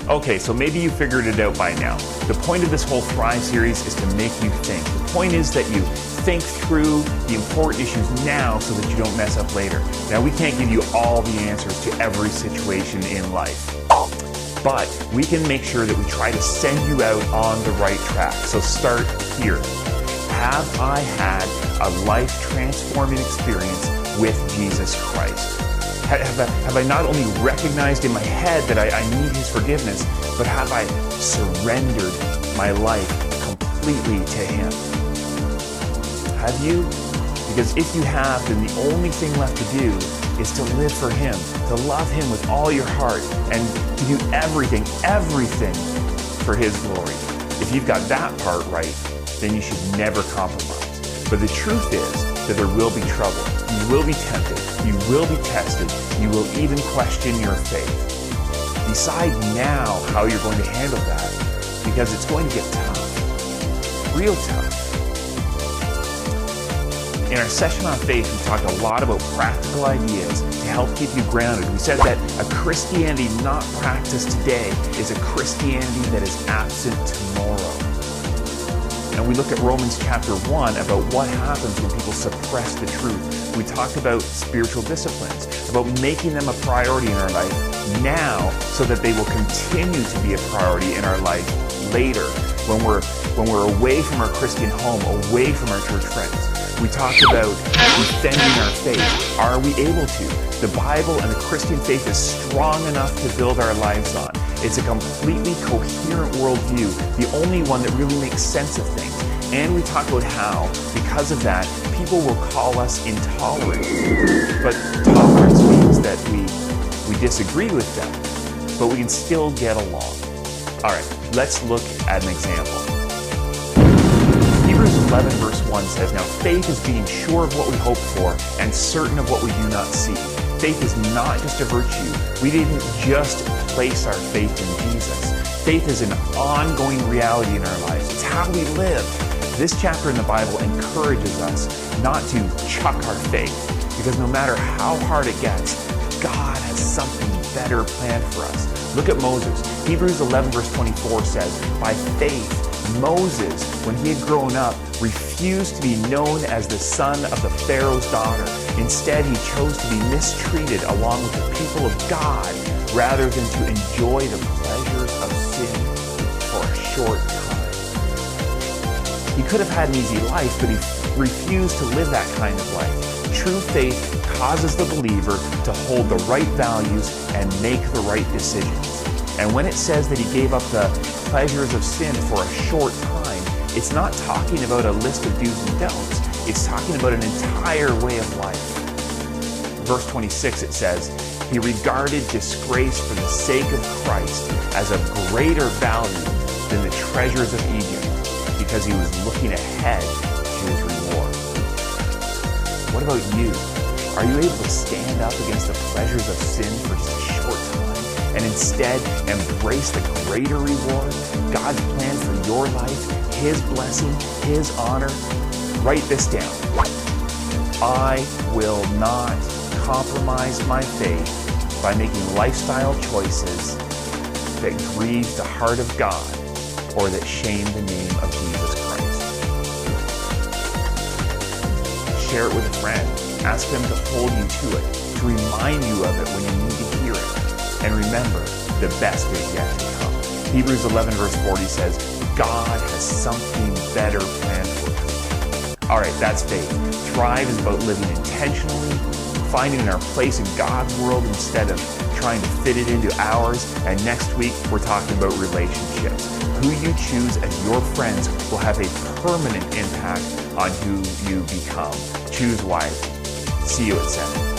Okay, so maybe you figured it out by now. The point of this whole Thrive series is to make you think. The point is that you think through the important issues now so that you don't mess up later. Now, we can't give you all the answers to every situation in life, but we can make sure that we try to send you out on the right track. So start here. Have I had a life-transforming experience with Jesus Christ? Have I not only recognized in my head that I need His forgiveness, but have I surrendered my life completely to Him? Have you? Because if you have, then the only thing left to do is to live for Him, to love Him with all your heart, and to do everything for His glory. If you've got that part right, then you should never compromise. But the truth is that there will be trouble. You will be tempted. You will be tested. You will even question your faith. Decide now how you're going to handle that, because it's going to get tough. Real tough. In our session on faith, we talked a lot about practical ideas to help keep you grounded. We said that a Christianity not practiced today is a Christianity that is absent tomorrow. And we looked at Romans chapter 1 about what happens when people suppress the truth. We talked about spiritual disciplines, about making them a priority in our life now so that they will continue to be a priority in our life later when we're away from our Christian home, away from our church friends. We talked about defending our faith. Are we able to? The Bible and the Christian faith is strong enough to build our lives on. It's a completely coherent worldview, the only one that really makes sense of things. And we talked about how, because of that, people will call us intolerant. But tolerance means that we disagree with them, but we can still get along. All right, let's look at an example. Hebrews 11 verse 1 says, "Now faith is being sure of what we hope for and certain of what we do not see." Faith is not just a virtue. We didn't just place our faith in Jesus. Faith is an ongoing reality in our lives. It's how we live. This chapter in the Bible encourages us not to chuck our faith, because no matter how hard it gets, God has something better planned for us. Look at Moses. Hebrews 11 verse 24 says, "By faith, Moses, when he had grown up, refused to be known as the son of the Pharaoh's daughter. Instead, he chose to be mistreated along with the people of God rather than to enjoy the pleasures of sin for a short time." He could have had an easy life, but he refused to live that kind of life. True faith causes the believer to hold the right values and make the right decisions. And when it says that he gave up the pleasures of sin for a short time, it's not talking about a list of do's and don'ts. It's talking about an entire way of life. Verse 26, it says, "He regarded disgrace for the sake of Christ as of greater value than the treasures of Egypt, because he was looking ahead to his reward." What about you? Are you able to stand up against the pleasures of sin for just a short time and instead embrace the greater reward, God's plan for your life, His blessing, His honor? Write this down. I will not compromise my faith by making lifestyle choices that grieve the heart of God or that shame the name of Jesus Christ. Share it with a friend. Ask them to hold you to it, to remind you of it when you need to hear it. And remember, the best is yet to come. Hebrews 11 verse 40 says, God has something better planned for us. All right, that's faith. Thrive is about living intentionally, finding our place in God's world instead of trying to fit it into ours. And next week, we're talking about relationships. Who you choose as your friends will have a permanent impact on who you become. Choose wisely. See you at 7.